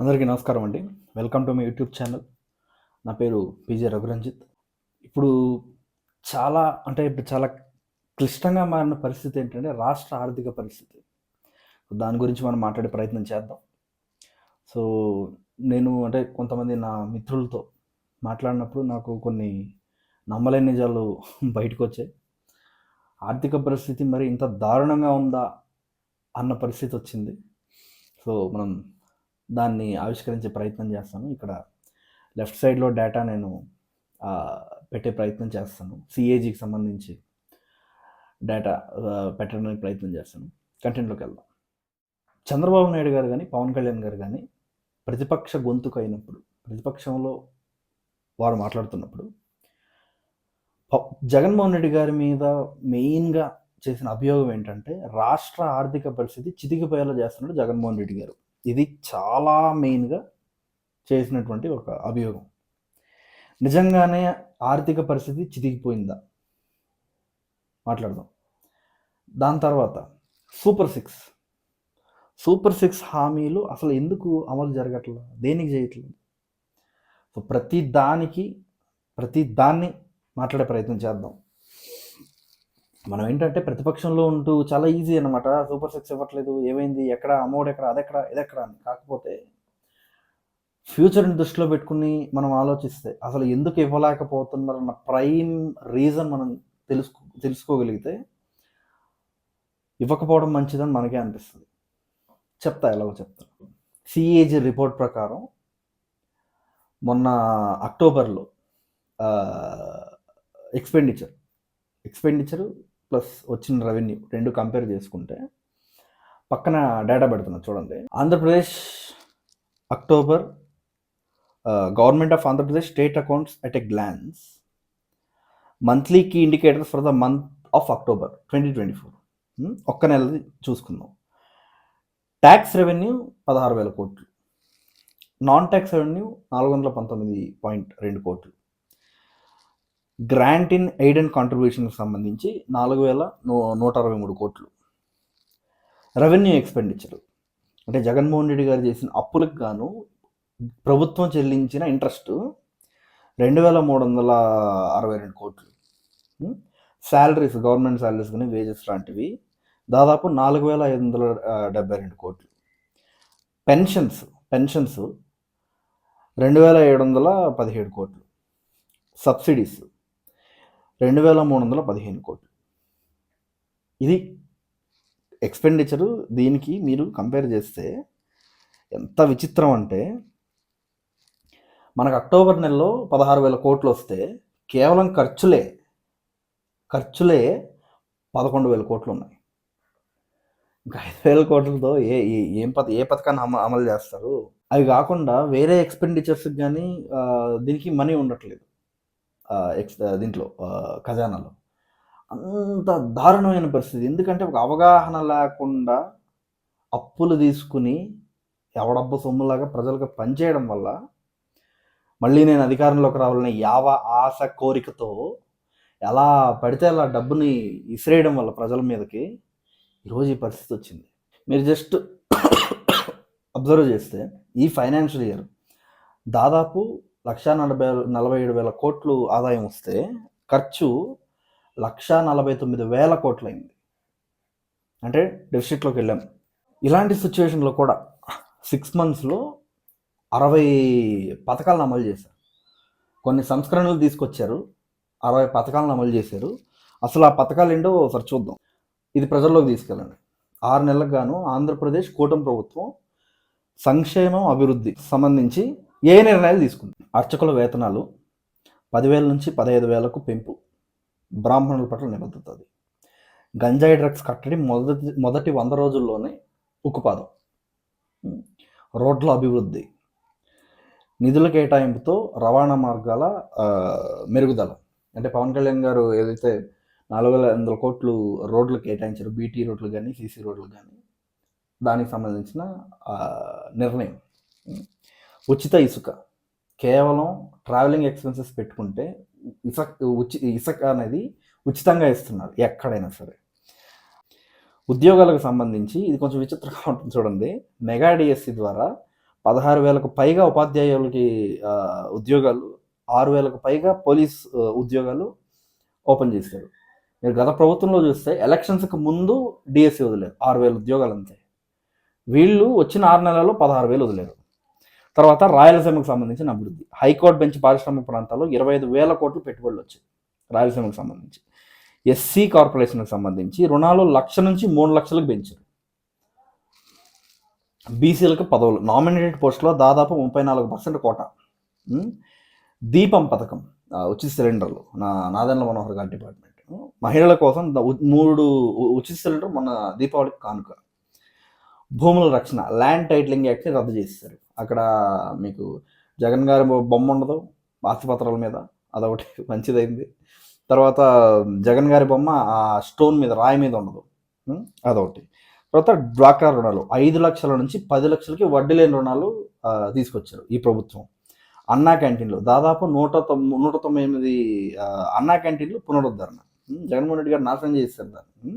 అందరికీ నమస్కారం అండి. Welcome to my YouTube channel. నా పేరు పీజే రఘురంజిత్. ఇప్పుడు ఇప్పుడు చాలా క్లిష్టంగా మారిన పరిస్థితి ఏంటంటే రాష్ట్ర ఆర్థిక పరిస్థితి. దాని గురించి మనం మాట్లాడే ప్రయత్నం చేద్దాం. సో, నేను కొంతమంది నా మిత్రులతో మాట్లాడినప్పుడు నాకు కొన్ని నమ్మలేని నిజాలు బయటకొచ్చాయి. ఆర్థిక పరిస్థితి మరి ఇంత దారుణంగా ఉందా అన్న పరిస్థితి వచ్చింది. సో, మనం దాన్ని ఆవిష్కరించే ప్రయత్నం చేస్తాను. ఇక్కడ లెఫ్ట్ సైడ్‌లో డేటా నేను పెట్టే ప్రయత్నం చేస్తాను. సీఏజీకి సంబంధించి డేటా పెట్టడానికి ప్రయత్నం చేస్తాను. కంటెంట్‌లోకి వెళ్దాం. చంద్రబాబు నాయుడు గారు కానీ, పవన్ కళ్యాణ్ గారు కానీ ప్రతిపక్ష గొంతుక అయినప్పుడు, ప్రతిపక్షంలో వారు మాట్లాడుతున్నప్పుడు జగన్మోహన్ రెడ్డి గారి మీద మెయిన్‌గా చేసిన అభియోగం ఏంటంటే రాష్ట్ర ఆర్థిక పరిస్థితి చితికిపోయేలా చేస్తున్నాడు జగన్మోహన్ రెడ్డి గారు. ఇది చాలా మెయిన్‌గా చేసినటువంటి ఒక అభియోగం. నిజంగానే ఆర్థిక పరిస్థితి చితికిపోయిందా? మాట్లాడదాం. దాని తర్వాత సూపర్ సిక్స్ హామీలు అసలు ఎందుకు అమలు జరగట్లేదు? దేనికి చేయట్లేదు? సో ప్రతి దాన్ని మాట్లాడే ప్రయత్నం చేద్దాం. మనం ఏంటంటే ప్రతిపక్షంలో ఉంటూ చాలా ఈజీ అనమాట. సూపర్ సిక్స్ ఇవ్వట్లేదు, ఏమైంది, ఎక్కడ అమౌంట్, ఎక్కడ అదెక్కడ ఇదెక్కడ అని. కాకపోతే ఫ్యూచర్ని దృష్టిలో పెట్టుకుని మనం ఆలోచిస్తే అసలు ఎందుకు ఇవ్వలేకపోతున్నారన్న ప్రైమ్ రీజన్ మనం తెలుసుకోగలిగితే ఇవ్వకపోవడం మంచిదని మనకే అనిపిస్తుంది. ఎలాగో చెప్తాను. సిఏజీ రిపోర్ట్ ప్రకారం మొన్న అక్టోబర్లో ఎక్స్పెండిచర్ ప్లస్ వచ్చిన రెవెన్యూ రెండు కంపేర్ చేసుకుంటే పక్కన డేటా పెడుతున్నా చూడండి. Andhra Pradesh October government of Andhra Pradesh state accounts at a glance monthly key indicators for the month of October 2024. ఒక్క నెలది చూసుకుందాం. ట్యాక్స్ రెవెన్యూ 16,000 కోట్లు, నాన్ ట్యాక్స్ రెవెన్యూ 419.2 కోట్లు, గ్రాంట్ ఇన్ ఎయిడ్ అండ్ కాంట్రిబ్యూషన్కి సంబంధించి 4,163 కోట్లు. రెవెన్యూ ఎక్స్పెండిచర్ అంటే జగన్మోహన్ రెడ్డి గారు చేసిన అప్పులకు గాను ప్రభుత్వం చెల్లించిన ఇంట్రెస్ట్ 2,362 కోట్లు. శాలరీస్, గవర్నమెంట్ శాలరీస్ కానీ వేజెస్ లాంటివి దాదాపు 4,572 కోట్లు. పెన్షన్స్ 2,717 కోట్లు. సబ్సిడీస్ 2,315 కోట్లు. ఇది ఎక్స్పెండిచరు. దీనికి మీరు కంపేర్ చేస్తే ఎంత విచిత్రం అంటే మనకు అక్టోబర్ నెలలో 16,000 కోట్లు వస్తే కేవలం ఖర్చులే 11,000 కోట్లు ఉన్నాయి. ఇంకా 5,000 కోట్లతో ఏ పథకాన్ని అమలు చేస్తారు? అవి కాకుండా వేరే ఎక్స్పెండిచర్స్కి కానీ దీనికి మనీ ఉండట్లేదు దీంట్లో ఖజానాలో. అంత దారుణమైన పరిస్థితి. ఎందుకంటే ఒక అవగాహన లేకుండా అప్పులు తీసుకుని ఎవడబ్బ సొమ్ములాగా ప్రజలకు పనిచేయడం వల్ల మళ్ళీ నేను అధికారంలోకి రావాలని ఆశ కోరికతో ఎలా పడితే అలా డబ్బుని ఇసిరేయడం వల్ల ప్రజల మీదకి ఈరోజు ఈ పరిస్థితి వచ్చింది. మీరు జస్ట్ అబ్జర్వ్ చేస్తే ఈ ఫైనాన్షియల్ ఇయర్ దాదాపు 1,47,000 కోట్లు ఆదాయం వస్తే ఖర్చు 1,49,000 కోట్లు అయింది. అంటే డెఫిసిట్లోకి వెళ్ళాం. ఇలాంటి సిచ్యువేషన్లో కూడా 6 మంత్స్లో 60 పథకాలను అమలు చేశారు. కొన్ని సంస్కరణలు తీసుకొచ్చారు, 60 పథకాలను అమలు చేశారు. అసలు ఆ పథకాలు ఏంటో ఒకసారి చూద్దాం. ఇది ప్రజల్లోకి తీసుకెళ్ళండి. 6 నెలలకు గాను ఆంధ్రప్రదేశ్ కూటమి ప్రభుత్వం సంక్షేమం, అభివృద్ధికి సంబంధించి ఏ నిర్ణయాలు తీసుకుంది? అర్చకుల వేతనాలు 10,000 నుంచి 15,000కు పెంపు, బ్రాహ్మణుల పట్ల నిబద్ధత. అది గంజాయి డ్రగ్స్ కట్టడి మొదటి 100 రోజుల్లోనే ఉక్కుపాదం. రోడ్ల అభివృద్ధి, నిధుల కేటాయింపుతో రవాణా మార్గాల మెరుగుదల. అంటే పవన్ కళ్యాణ్ గారు ఏదైతే 4,500 కోట్లు రోడ్లు కేటాయించారు, బీటీ రోడ్లు కానీ సీసీ రోడ్లు కానీ, దానికి సంబంధించిన నిర్ణయం. ఉచిత ఇసుక, కేవలం ట్రావెలింగ్ ఎక్స్పెన్సెస్ పెట్టుకుంటే ఇసుక అనేది ఉచితంగా ఇస్తున్నారు ఎక్కడైనా సరే. ఉద్యోగాలకు సంబంధించి ఇది కొంచెం విచిత్రంగా ఉంటుంది చూడండి. మెగా డిఎస్సి ద్వారా 16,000కు పైగా ఉపాధ్యాయులకి ఉద్యోగాలు, 6,000కు పైగా పోలీస్ ఉద్యోగాలు ఓపెన్ చేశారు. మీరు గత ప్రభుత్వంలో చూస్తే ఎలక్షన్స్కి ముందు డిఎస్సి వదిలేరు, 6,000 ఉద్యోగాలు అంతే. వీళ్ళు వచ్చిన 6 నెలల్లో 16,000 వదిలేరు. తర్వాత రాయలసీమకు సంబంధించిన అభివృద్ధి, హైకోర్టు బెంచ్ పారిశ్రామిక ప్రాంతాల్లో 25,000 కోట్లు పెట్టుబడులు వచ్చాయి రాయలసీమకు సంబంధించి. ఎస్సీ కార్పొరేషన్కి సంబంధించి రుణాలు 1,00,000 నుంచి 3 లక్షలకు పెంచారు. బీసీలకు పదవులు, నామినేటెడ్ పోస్టులో దాదాపు 34% కోట. దీపం పథకం, ఉచిత సిలిండర్లు, నాదెండ్ల మనోహర్ గారి డిపార్ట్మెంట్. మహిళల కోసం 3 ఉచిత సిలిండర్ మొన్న దీపావళికి కానుక. భూముల రక్షణ, ల్యాండ్ టైటిలింగ్ యాక్ట్ని రద్దు చేశారు. అక్కడ మీకు జగన్ గారి బొమ్మ ఉండదు ఆస్తిపత్రాల మీద, అదొకటి మంచిదైంది. తర్వాత జగన్ గారి బొమ్మ ఆ స్టోన్ మీద, రాయి మీద ఉండదు, అదొకటి. తర్వాత డ్వాక్రా రుణాలు 5 లక్షల నుంచి 10 లక్షలకి వడ్డీ లేని రుణాలు తీసుకొచ్చారు ఈ ప్రభుత్వం. అన్నా క్యాంటీన్లు దాదాపు 198 అన్నా క్యాంటీన్లు పునరుద్ధరణ. జగన్మోహన్ రెడ్డి గారు నాశనం చేశారు దాన్ని.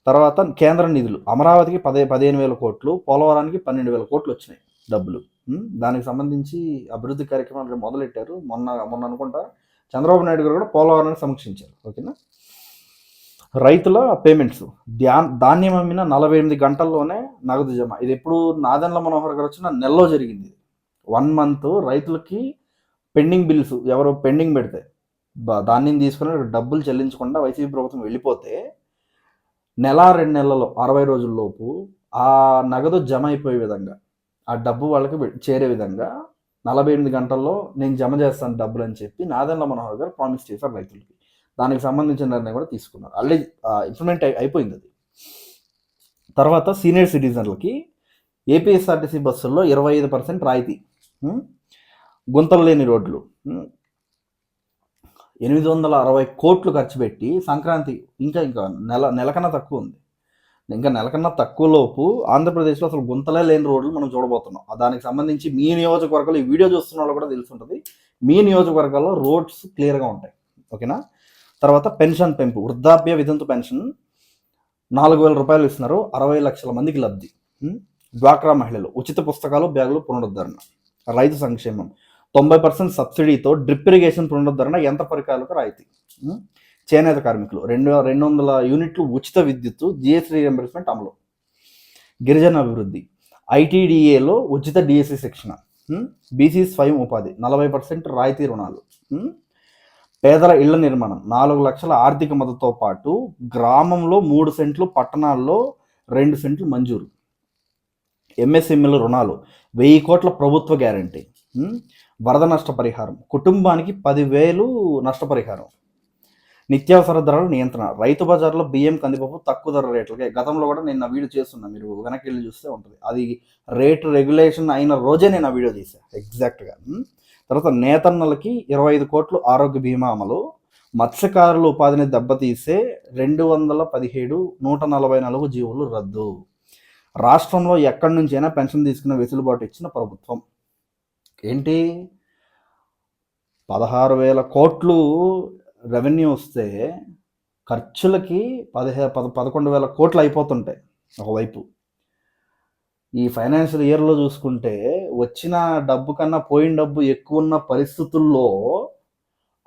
తర్వాత కేంద్ర నిధులు, అమరావతికి 15,000 కోట్లు, పోలవరానికి 12,000 కోట్లు వచ్చినాయి డబ్బులు. దానికి సంబంధించి అభివృద్ధి కార్యక్రమాలు మొదలెట్టారు. మొన్న అనుకుంటా చంద్రబాబు నాయుడు గారు కూడా పోలవరాన్ని సమీక్షించారు. ఓకేనా. రైతుల పేమెంట్స్, ధాన్యం అమ్మిన 48 గంటల్లోనే నగదు జమ. ఇది ఎప్పుడు నాదెండ్ల మనోహర్ గారు వచ్చిన నెలలో జరిగింది. 1 మంత్ రైతులకి పెండింగ్ బిల్స్ ఎవరో పెండింగ్ పెడితే ధాన్యం తీసుకుని డబ్బులు చెల్లించకుండా వైసీపీ ప్రభుత్వం వెళ్ళిపోతే నెల 2 నెలల్లో 60 రోజుల్లోపు ఆ నగదు జమ అయిపోయే విధంగా, ఆ డబ్బు వాళ్ళకి చేరే విధంగా 48 గంటల్లో నేను జమ చేస్తాను డబ్బులు అని చెప్పి నాదెండ్ల మనోహర్ గారు ప్రామిస్ చేశారు రైతులకి. దానికి సంబంధించిన నిర్ణయం కూడా తీసుకున్నారు. ఆల్రెడీ ఇంప్లిమెంట్ అయిపోయింది అది. తర్వాత సీనియర్ సిటిజన్లకి ఏపీఎస్ఆర్టీసీ బస్సుల్లో 25% రాయితీ. గుంతలు లేని రోడ్లు, 860 కోట్లు ఖర్చు పెట్టి సంక్రాంతి ఇంకా నెలకన్నా తక్కువ ఉంది. ఇంకా నెలకన్నా తక్కువలోపు ఆంధ్రప్రదేశ్లో అసలు గుంతలే లేని రోడ్లు మనం చూడబోతున్నాం. దానికి సంబంధించి మీ నియోజకవర్గాల్లో, ఈ వీడియో చూస్తున్న వాళ్ళు కూడా తెలుసుంటుంది, మీ నియోజకవర్గాల్లో రోడ్స్ క్లియర్గా ఉంటాయి. ఓకేనా. తర్వాత పెన్షన్ పెంపు, వృద్ధాప్య వితంతు పెన్షన్ 4,000 రూపాయలు ఇస్తున్నారు, 60 లక్షల మందికి లబ్ధి. డ్వాక్రా మహిళలు ఉచిత పుస్తకాలు, బ్యాగులు పునరుద్ధరణ. రైతు సంక్షేమం 90% సబ్సిడీతో డ్రిప్ ఇరిగేషన్ పునరుద్ధరణ, యంత్ర పరికరాలకు రాయితీ. చేనేత కార్మికులు 200 యూనిట్లు ఉచిత విద్యుత్తు, జిఎస్టీ రీఎంబర్స్మెంట్ అమలు. గిరిజన అభివృద్ధి, ఐటీడీఏలో ఉచిత డిఎస్సి శిక్షణ. బీసీ స్వయం ఉపాధి 40% రాయితీ రుణాలు. పేదల ఇళ్ల నిర్మాణం 4 లక్షల ఆర్థిక మద్దతుతో పాటు గ్రామంలో 3 సెంట్లు, పట్టణాల్లో 2 సెంట్లు మంజూరు. ఎంఎస్ఎంఈల రుణాలు 1000 కోట్ల ప్రభుత్వ గ్యారంటీ. వరద నష్టపరిహారం, కుటుంబానికి 10,000 నష్టపరిహారం. నిత్యావసర ధరల నియంత్రణ, రైతు బజార్లో బియ్యం, కందిపప్పు తక్కువ ధర రేట్లకే. గతంలో కూడా నేను నా వీడియో చేస్తున్నా, మీరు వెనక్కి వెళ్ళి చూస్తే ఉంటుంది. అది రేటు రెగ్యులేషన్ అయిన రోజే నేను ఆ వీడియో చేశాను ఎగ్జాక్ట్గా. తర్వాత నేతన్నలకి 25 కోట్లు ఆరోగ్య బీమా అమలు. మత్స్యకారుల ఉపాధిని దెబ్బతీసే 217 144 జీవోలు రద్దు. రాష్ట్రంలో ఎక్కడి నుంచైనా పెన్షన్ తీసుకునే వెసులుబాటు ఇచ్చిన ప్రభుత్వం. ఏంటి 16,000 కోట్లు రెవెన్యూ వస్తే ఖర్చులకి 11,000 కోట్లు అయిపోతుంటాయి ఒకవైపు. ఈ ఫైనాన్షియల్ ఇయర్లో చూసుకుంటే వచ్చిన డబ్బు కన్నా పోయిన డబ్బు ఎక్కువ ఉన్న పరిస్థితుల్లో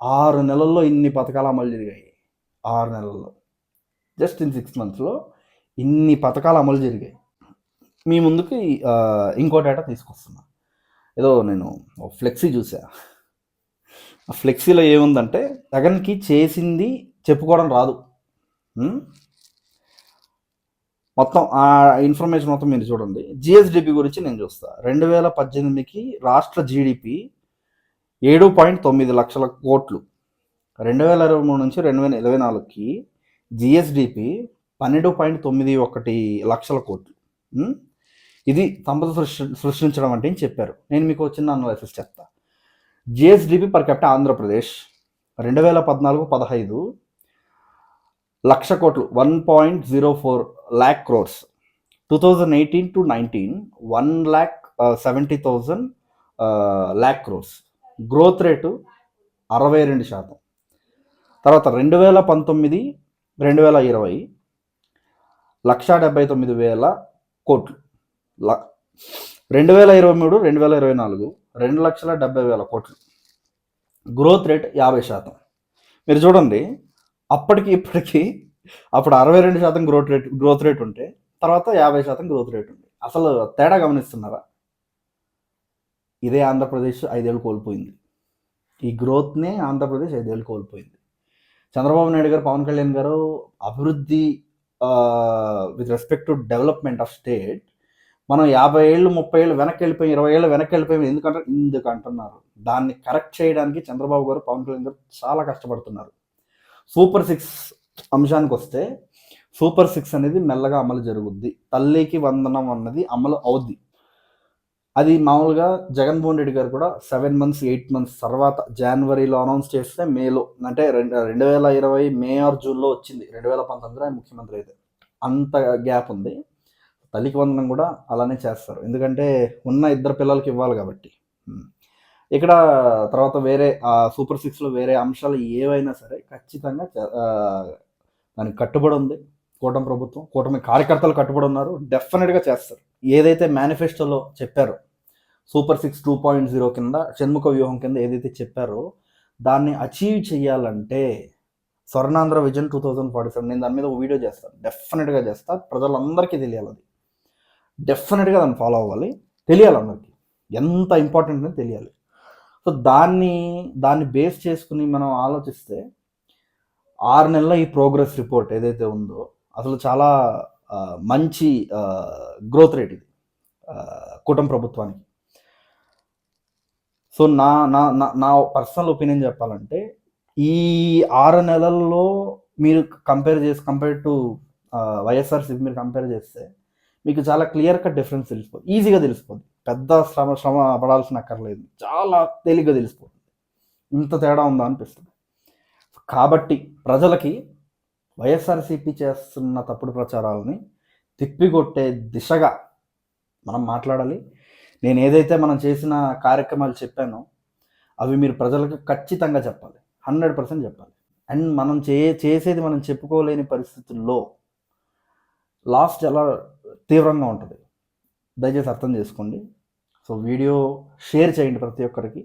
6 నెలల్లో ఇన్ని పథకాలు అమలు జరిగాయి. 6 నెలల్లో, జస్ట్ ఇన్ 6 మంత్స్లో ఇన్ని పథకాలు అమలు జరిగాయి. మీ ముందుకి ఇంకో డేటా తీసుకొస్తున్నా. ఏదో నేను ఫ్లెక్సీ చూసా. ఆ ఫ్లెక్సీలో ఏముందంటే జగన్కి చేసింది చెప్పుకోవడం రాదు. మొత్తం ఆ ఇన్ఫర్మేషన్ మొత్తం మీరు చూడండి. జిఎస్డిపి గురించి నేను చూస్తా. 2018కి రాష్ట్ర జీడిపి 7.9 లక్షల కోట్లు. 2023 నుంచి 2024కి జిఎస్డిపి 12.91 లక్షల కోట్లు. ఇది సంపద సృష్టించడం అంటే చెప్పారు. నేను మీకు చిన్న అనాలిసిస్ చెప్తా. జిఎస్డిపి పర్ క్యాపిటా ఆంధ్రప్రదేశ్ 2014-15 లక్ష కోట్లు, 1.04 lakh crores. 2018-19 1,70,000 lakh crores. Growth rate 62%. తర్వాత 2019-2020 1,79,000 కోట్లు. 2023, 2024 2,70,000 కోట్లు, గ్రోత్ రేట్ 50%. మీరు చూడండి, అప్పటికి ఇప్పటికి అప్పుడు 62% గ్రోత్ రేట్ ఉంటే తర్వాత 50% గ్రోత్ రేట్ ఉంది. అసలు తేడా గమనిస్తున్నారా? ఇదే ఆంధ్రప్రదేశ్ 5 ఏళ్ళు కోల్పోయింది. ఈ గ్రోత్నే ఆంధ్రప్రదేశ్ 5 ఏళ్ళు కోల్పోయింది. చంద్రబాబు నాయుడు గారు, పవన్ కళ్యాణ్ గారు అభివృద్ధి with respect to development of state మనం 50 ఏళ్ళు 30 ఏళ్ళు వెనక్కి వెళ్ళిపోయి 20 ఏళ్ళు వెనక్కి వెళ్ళిపోయి ఎందుకు అంటున్నారు? దాన్ని కరెక్ట్ చేయడానికి చంద్రబాబు గారు, పవన్ కళ్యాణ్ గారు చాలా కష్టపడుతున్నారు. సూపర్ 6 అంశానికి వస్తే, సూపర్ 6 అనేది మెల్లగా అమలు జరుగుద్ది. తల్లికి వందనం అన్నది అమలు అవుద్ది. అది మామూలుగా జగన్మోహన్ రెడ్డి గారు కూడా 7 మంత్స్ 8 మంత్స్ తర్వాత జనవరిలో అనౌన్స్ చేస్తే మేలో, అంటే 2020 మే ఆర్ జూన్లో వచ్చింది. 2019 ఆయన ముఖ్యమంత్రి అయితే అంత గ్యాప్ ఉంది. తల్లికి వందనం కూడా అలానే చేస్తారు, ఎందుకంటే ఉన్న 2 పిల్లలకి ఇవ్వాలి కాబట్టి. ఇక్కడ తర్వాత వేరే సూపర్ 6లో వేరే అంశాలు ఏవైనా సరే ఖచ్చితంగా దానికి కట్టుబడి ఉంది కూటమి ప్రభుత్వం. కూటమి కార్యకర్తలు కట్టుబడి ఉన్నారు, డెఫినెట్గా చేస్తారు. ఏదైతే మేనిఫెస్టోలో చెప్పారో సూపర్ 6 2.0 కింద, షణ్ముఖ వ్యూహం కింద ఏదైతే చెప్పారో దాన్ని అచీవ్ చేయాలంటే స్వర్ణాంధ్ర విజన్ 2047, నేను దాని మీద ఒక వీడియో చేస్తాను, డెఫినెట్గా చేస్తాను. ప్రజలందరికీ తెలియాలి, అది డెఫినెట్గా దాన్ని ఫాలో అవ్వాలి, తెలియాలి, అందరికీ ఎంత ఇంపార్టెంట్ అని తెలియాలి. సో దాన్ని బేస్ చేసుకుని మనం ఆలోచిస్తే 6 నెలల ఈ ప్రోగ్రెస్ రిపోర్ట్ ఏదైతే ఉందో అసలు చాలా మంచి గ్రోత్ రేట్ ఇది కూటమి ప్రభుత్వానికి. సో నా పర్సనల్ ఒపీనియన్ చెప్పాలంటే, ఈ 6 నెలల్లో మీరు కంపేర్ టు వైఎస్ఆర్సీపీ మీరు కంపేర్ చేస్తే మీకు చాలా క్లియర్ కట్ డిఫరెన్స్ తెలిసిపోతుంది, ఈజీగా తెలిసిపోతుంది. పెద్ద శ్రమ పడాల్సిన అక్కర్లేదు, చాలా తేలిగ్గా తెలిసిపోతుంది. ఇంత తేడా ఉందా అనిపిస్తుంది. కాబట్టి ప్రజలకి వైఎస్ఆర్సీపీ చేస్తున్న తప్పుడు ప్రచారాలని తిప్పికొట్టే దిశగా మనం మాట్లాడాలి. నేను ఏదైతే మనం చేసిన కార్యక్రమాలు చెప్పానో అవి మీరు ప్రజలకు ఖచ్చితంగా చెప్పాలి, 100% చెప్పాలి. అండ్ మనం చేసేది మనం చెప్పుకోలేని పరిస్థితుల్లో లాస్ చాలా తీవ్రంగా ఉంటుంది, దయచేసి అర్థం చేసుకోండి. సో వీడియో షేర్ చేయండి ప్రతి ఒక్కరికి.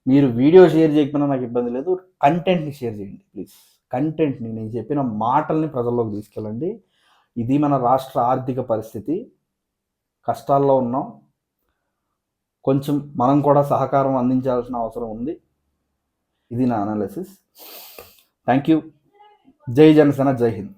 మీరు వీడియో షేర్ చేయకపోయినా నాకు ఇబ్బంది లేదు, కంటెంట్ని షేర్ చేయండి ప్లీజ్. కంటెంట్ని, నేను చెప్పిన మాటల్ని ప్రజల్లోకి తీసుకెళ్ళండి. ఇది మన రాష్ట్ర ఆర్థిక పరిస్థితి, కష్టాల్లో ఉన్నాం, కొంచెం మనం కూడా సహకారం అందించాల్సిన అవసరం ఉంది. ఇది నా అనాలిసిస్. Thank you. జై జనసేన, జై హింద్.